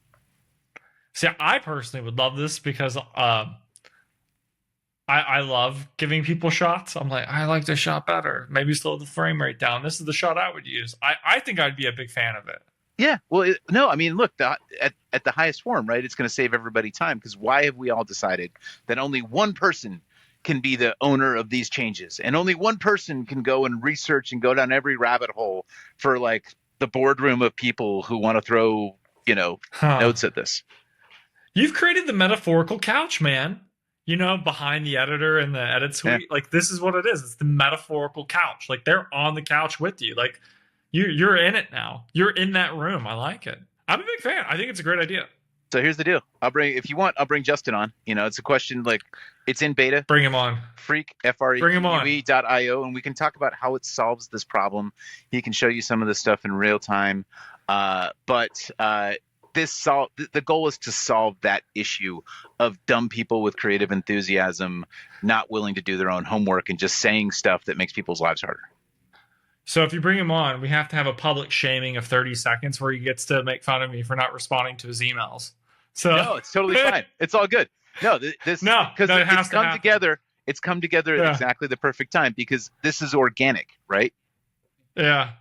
See, I personally would love this because I love giving people shots. I'm like, I like this shot better. Maybe slow the frame rate down. This is the shot I would use. I think I'd be a big fan of it. Yeah. Well, no, I mean, look, at the highest form, right, it's going to save everybody time, because why have we all decided that only one person can be the owner of these changes, and only one person can go and research and go down every rabbit hole for like the boardroom of people who want to throw, notes at this? You've created the metaphorical couch, man. behind the editor in the edit Yeah. suite. Like this is what it is. It's the metaphorical couch. Like they're on the couch with you. Like you're in it now. You're in that room. I like it. I'm a big fan. I think it's a great idea. So here's the deal. If you want, I'll bring Justin on. It's a question like it's in beta. Bring him on. Freak, Bring him on. freque.io, and we can talk about how it solves this problem. He can show you some of this stuff in real time. The goal is to solve that issue of dumb people with creative enthusiasm not willing to do their own homework and just saying stuff that makes people's lives harder. So if you bring him on, we have to have a public shaming of 30 seconds where he gets to make fun of me for not responding to his emails. So no, it's totally fine. It's all good. No, because it's come together. It's come together at exactly the perfect time because this is organic, right? Yeah.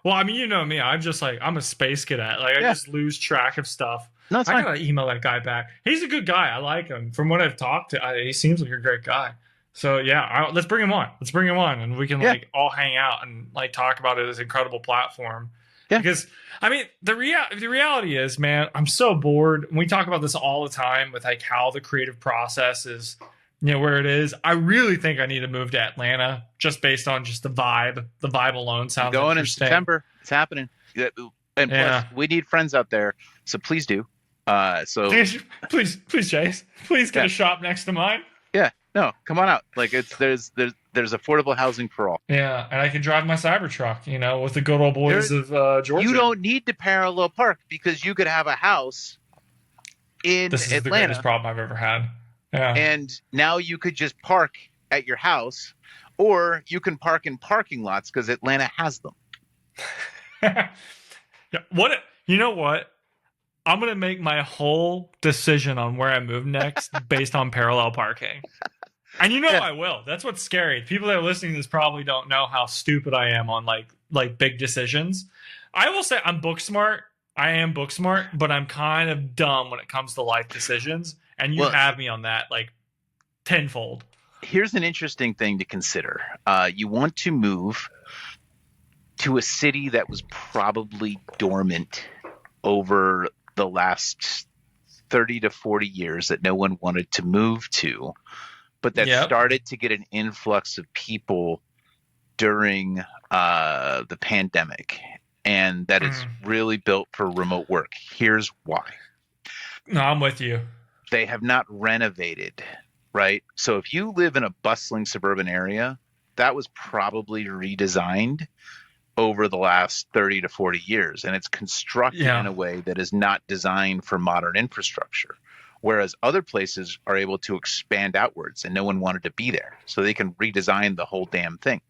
Well, I mean, you know me. I'm a space cadet. Like I just lose track of stuff. No, it's fine. I gotta email that guy back. He's a good guy. I like him. From what I've talked to, he seems like a great guy. So yeah, let's bring him on. And we can all hang out and like talk about it as an incredible platform. Yeah. Because I mean, the reality is, man, I'm so bored. We talk about this all the time with like how the creative process is, where it is. I really think I need to move to Atlanta just based on just the vibe. The vibe alone sounds going interesting. In September. It's happening. And plus, we need friends out there, so please do. Please, Chase. Please get a shop next to mine. Yeah. No, come on out. Like there's affordable housing for all. Yeah, and I can drive my Cybertruck, with the good old boys of Georgia. You don't need to parallel park because you could have a house in Atlanta. This is the greatest problem I've ever had. Yeah. And now you could just park at your house, or you can park in parking lots because Atlanta has them. Yeah. You know what? I'm going to make my whole decision on where I move next based on parallel parking. And I will. That's what's scary. People that are listening to this probably don't know how stupid I am on like big decisions. I will say I'm book smart. I am book smart, but I'm kind of dumb when it comes to life decisions. And you have me on that like tenfold. Here's an interesting thing to consider. You want to move to a city that was probably dormant over the last 30 to 40 years that no one wanted to move to, but that started to get an influx of people during the pandemic, and that is really built for remote work. Here's why. No, I'm with you. They have not renovated, right? So if you live in a bustling suburban area, that was probably redesigned over the last 30 to 40 years, and it's constructed in a way that is not designed for modern infrastructure, whereas other places are able to expand outwards and no one wanted to be there, so they can redesign the whole damn thing.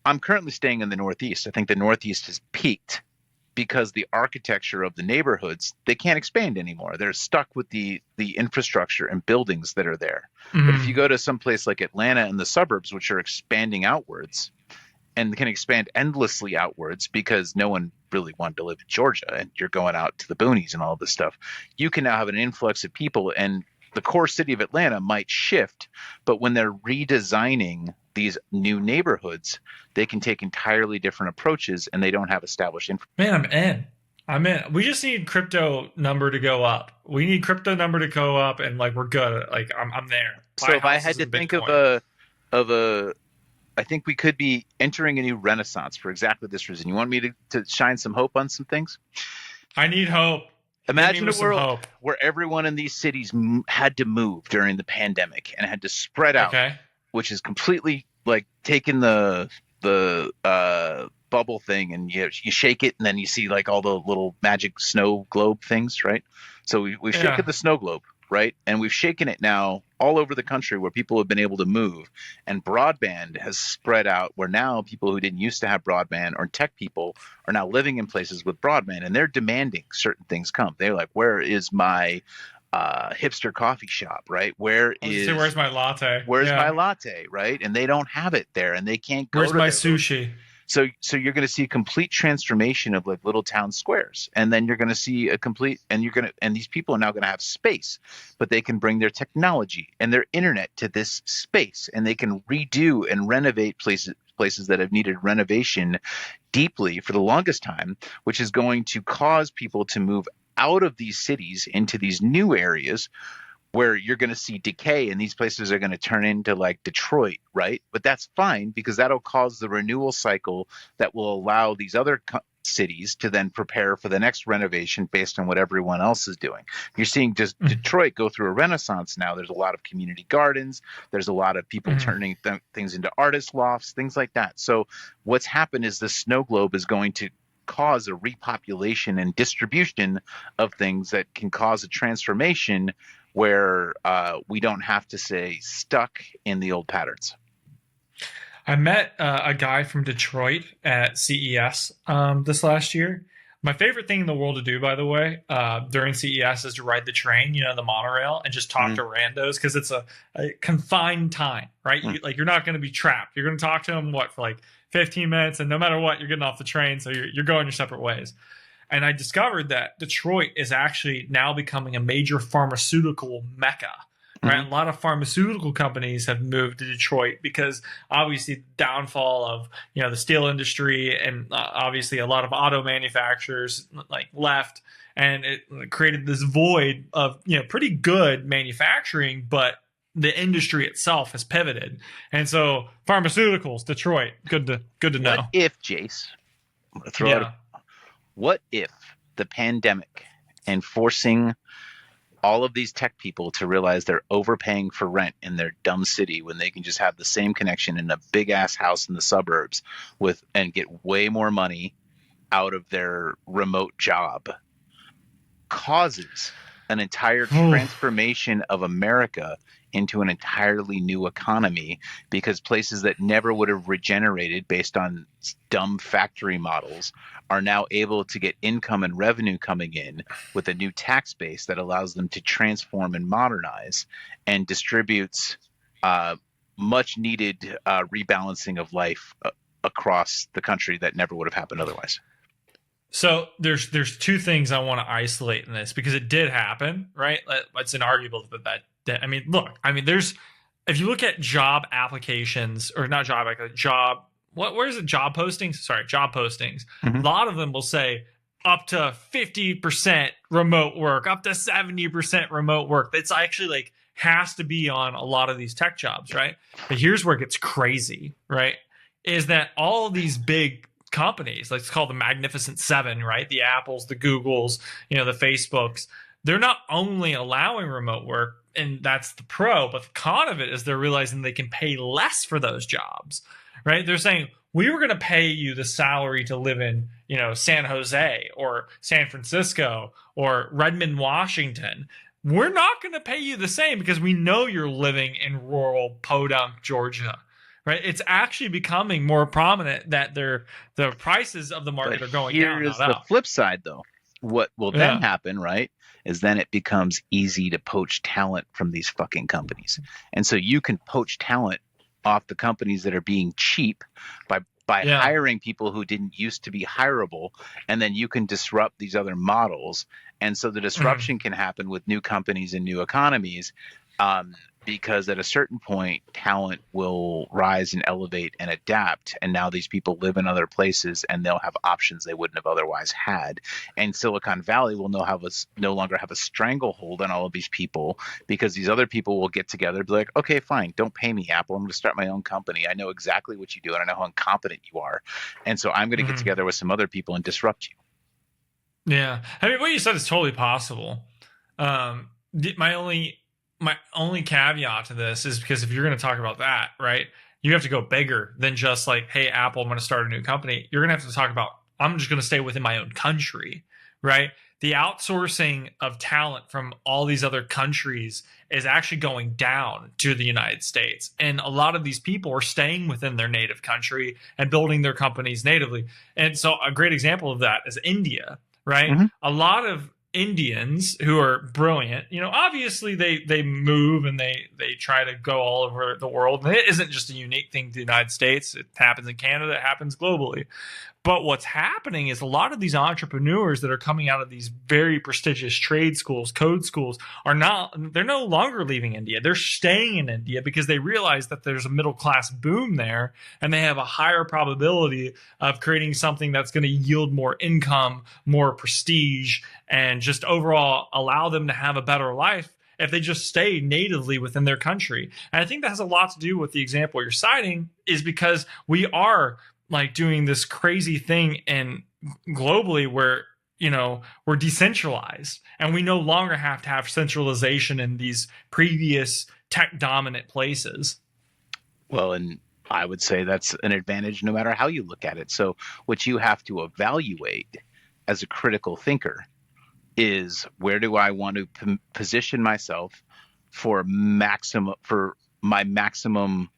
I'm currently staying in the Northeast. I think the Northeast has peaked because the architecture of the neighborhoods, they can't expand anymore. They're stuck with the infrastructure and buildings that are there. But if you go to some place like Atlanta and the suburbs, which are expanding outwards, and can expand endlessly outwards because no one really wanted to live in Georgia and you're going out to the boonies and all this stuff, you can now have an influx of people, and the core city of Atlanta might shift, but when they're redesigning these new neighborhoods, they can take entirely different approaches and they don't have established infrastructure. Man, I'm in. We just need crypto number to go up. We need crypto number to go up, and like we're good. Like I'm there. So if I had to think of a I think we could be entering a new renaissance for exactly this reason. You want me to shine some hope on some things? I need hope. Imagine a world where everyone in these cities had to move during the pandemic and had to spread out, which is completely like taking the bubble thing and you shake it and then you see like all the little magic snow globe things, right? So we've shaken the snow globe, right? And we've shaken it now all over the country where people have been able to move, and broadband has spread out where now people who didn't used to have broadband or tech people are now living in places with broadband, and they're demanding certain things come. They're like, where is my hipster coffee shop, right? Where's my latte? Where's my latte, right? And they don't have it there, and they can't go. Where's my sushi? So you're going to see a complete transformation of like little town squares, and then you're going to see and these people are now going to have space, but they can bring their technology and their internet to this space, and they can redo and renovate places that have needed renovation deeply for the longest time, which is going to cause people to move out of these cities into these new areas where you're going to see decay and these places are going to turn into like Detroit, right? But that's fine because that'll cause the renewal cycle that will allow these other cities to then prepare for the next renovation based on what everyone else is doing. You're seeing just Detroit go through a renaissance now. There's a lot of community gardens. There's a lot of people turning things into artist lofts, things like that. So what's happened is the snow globe is going to cause a repopulation and distribution of things that can cause a transformation where we don't have to stay stuck in the old patterns. I met a guy from Detroit at CES this last year. My favorite thing in the world to do, by the way, during CES is to ride the train, the monorail, and just talk to randos because it's a confined time, right? You're not going to be trapped. You're going to talk to them, for like 15 minutes, and no matter what, you're getting off the train, so you're going your separate ways. And I discovered that Detroit is actually now becoming a major pharmaceutical mecca. Right, a lot of pharmaceutical companies have moved to Detroit because obviously the downfall of the steel industry and obviously a lot of auto manufacturers left, and it created this void of pretty good manufacturing, but the industry itself has pivoted, and so pharmaceuticals, Detroit, good to know. What if, Jace? What if the pandemic and forcing all of these tech people to realize they're overpaying for rent in their dumb city when they can just have the same connection in a big ass house in the suburbs and get way more money out of their remote job, causes an entire transformation of America into an entirely new economy, because places that never would have regenerated based on dumb factory models are now able to get income and revenue coming in with a new tax base that allows them to transform and modernize and distributes much needed rebalancing of life across the country that never would have happened otherwise. So there's two things I want to isolate in this because it did happen, right? It's inarguable that there's, if you look at job applications, or not job, like a job, where is it? Job postings? Sorry, job postings. A lot of them will say up to 50% remote work, up to 70% remote work. It's actually has to be on a lot of these tech jobs, right? But here's where it gets crazy, right? Is that all of these big companies, let's call the Magnificent Seven, right? The Apples, the Googles, the Facebooks, they're not only allowing remote work, and that's the pro, but the con of it is they're realizing they can pay less for those jobs, right? They're saying, we were going to pay you the salary to live in, San Jose or San Francisco or Redmond, Washington. We're not going to pay you the same because we know you're living in rural Podunk, Georgia. Right, it's actually becoming more prominent that the prices of the market are going down. Here's the flip side, though. What will then happen, right, is then it becomes easy to poach talent from these fucking companies, and so you can poach talent off the companies that are being cheap by hiring people who didn't used to be hireable, and then you can disrupt these other models, and so the disruption can happen with new companies and new economies. Because at a certain point, talent will rise and elevate and adapt. And now these people live in other places and they'll have options they wouldn't have otherwise had. And Silicon Valley will no longer have a stranglehold on all of these people, because these other people will get together and be like, okay, fine, don't pay me, Apple. I'm going to start my own company. I know exactly what you do and I know how incompetent you are. And so I'm going to get together with some other people and disrupt you. Yeah. I mean, what you said is totally possible. My only caveat to this is because if you're going to talk about that, right, you have to go bigger than just hey, Apple, I'm going to start a new company. You're going to have to talk about, I'm just going to stay within my own country, right? The outsourcing of talent from all these other countries is actually going down to the United States. And a lot of these people are staying within their native country and building their companies natively. And so a great example of that is India, right? A lot of Indians who are brilliant, obviously they move and they try to go all over the world. And it isn't just a unique thing to the United States. It happens in Canada. It happens globally. But what's happening is a lot of these entrepreneurs that are coming out of these very prestigious trade schools, code schools, they're no longer leaving India. They're staying in India because they realize that there's a middle class boom there and they have a higher probability of creating something that's going to yield more income, more prestige, and just overall allow them to have a better life. if they just stay natively within their country. And I think that has a lot to do with the example you're citing, is because we are like doing this crazy thing and globally where, you know, we're decentralized and we no longer have to have centralization in these previous tech dominant places. Well, and I would say that's an advantage no matter how you look at it. So what you have to evaluate as a critical thinker is, where do I want to position myself for my maximum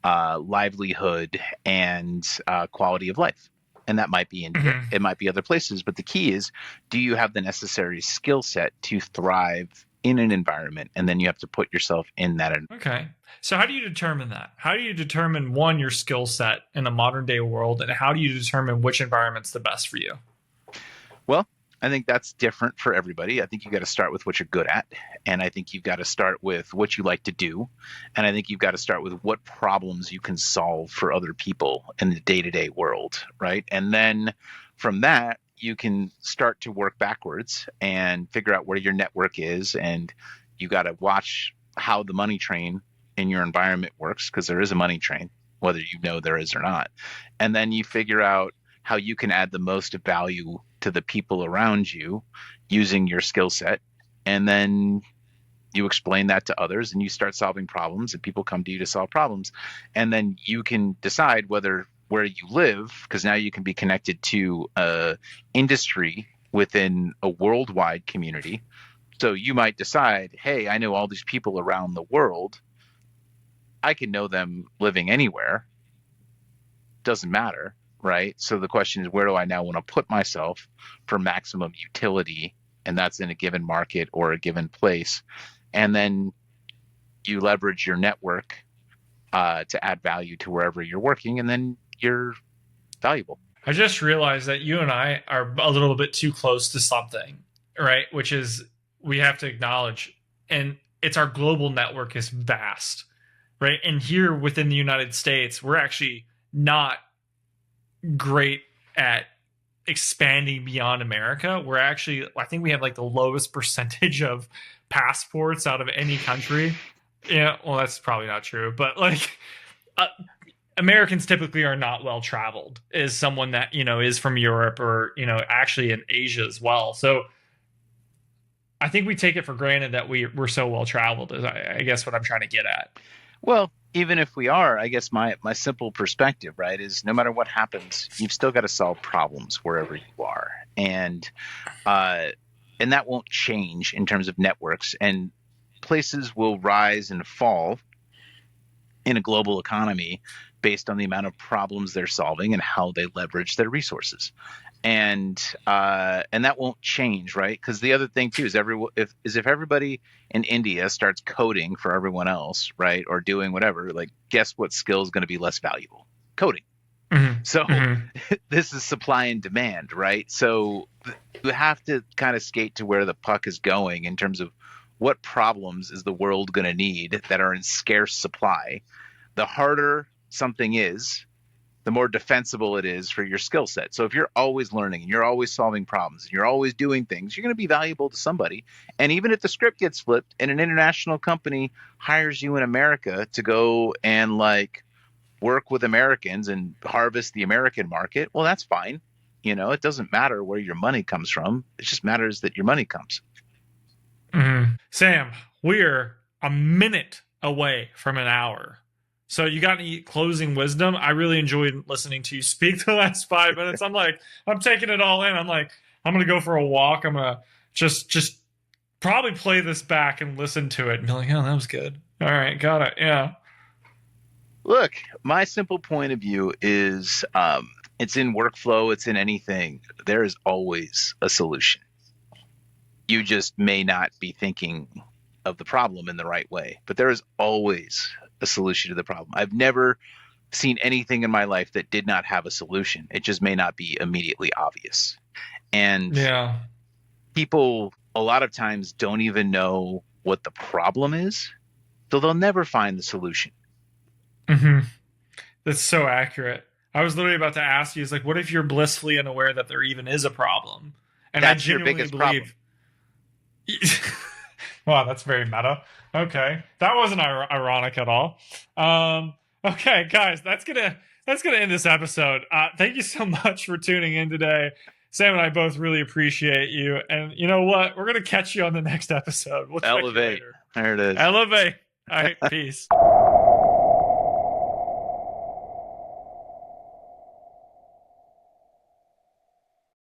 livelihood and quality of life? And that might be India, it might be other places, but the key is, do you have the necessary skill set to thrive in an environment? And then you have to put yourself in that environment. Okay. So how do you determine that? How do you determine, one, your skill set in a modern day world, and how do you determine which environment's the best for you? Well, I think that's different for everybody. I think you got to start with what you're good at. And I think you've got to start with what you like to do. And I think you've got to start with what problems you can solve for other people in the day-to-day world, right? And then from that, you can start to work backwards and figure out where your network is. And you got to watch how the money train in your environment works, because there is a money train, whether you know there is or not. And then you figure out how you can add the most value to the people around you using your skill set. And then you explain that to others and you start solving problems, and people come to you to solve problems. And then you can decide where you live, because now you can be connected to industry within a worldwide community. So you might decide, hey, I know all these people around the world. I can know them living anywhere. Doesn't matter. Right. So the question is, where do I now want to put myself for maximum utility? And that's in a given market or a given place. And then you leverage your network to add value to wherever you're working. And then you're valuable. I just realized that you and I are a little bit too close to something, right? Which is, we have to acknowledge, and it's our global network is vast, right? And here within the United States, we're actually not great at expanding beyond America. We're actually, I think we have like the lowest percentage of passports out of any country. Yeah, well, that's probably not true, but like Americans typically are not well traveled, is someone that, you know, is from Europe or, you know, actually in Asia as well. So I think we take it for granted that we're so well traveled, is I guess what I'm trying to get at. Well, even if we are, I guess my simple perspective, right, is no matter what happens, you've still got to solve problems wherever you are. And that won't change in terms of networks. And places will rise and fall in a global economy based on the amount of problems they're solving and how they leverage their resources. And that won't change, right? Because the other thing too is if everybody in India starts coding for everyone else, right, or doing whatever, like, guess what skill is going to be less valuable? Coding. Mm-hmm. So this is supply and demand, right? So you have to kind of skate to where the puck is going in terms of what problems is the world going to need that are in scarce supply. The harder something is, the more defensible it is for your skill set. So if you're always learning and you're always solving problems and you're always doing things, you're going to be valuable to somebody. And even if the script gets flipped and an international company hires you in America to go and like work with Americans and harvest the American market, well, that's fine. You know, it doesn't matter where your money comes from. It just matters that your money comes. Mm-hmm. Sam, we're a minute away from an hour. So you got any closing wisdom? I really enjoyed listening to you speak the last 5 minutes. I'm taking it all in. I'm going to go for a walk. I'm going to just probably play this back and listen to it and be like, oh, that was good. All right. Got it. Yeah. Look, my simple point of view is it's in workflow. It's in anything. There is always a solution. You just may not be thinking of the problem in the right way, but there is always a solution to the problem. I've never seen anything in my life that did not have a solution. It just may not be immediately obvious. And yeah, people a lot of times don't even know what the problem is, so they'll never find the solution. Mm-hmm. That's so accurate. I was literally about to ask you, is like, what if you're blissfully unaware that there even is a problem? And that's I genuinely your biggest believe problem. Wow, that's very meta. Okay, that wasn't ironic at all. Okay, guys, that's gonna end this episode. Thank you so much for tuning in today. Sam and I both really appreciate you. And you know what? We're gonna catch you on the next episode. We'll check you Elevate. later. There it is. Elevate. All right, peace.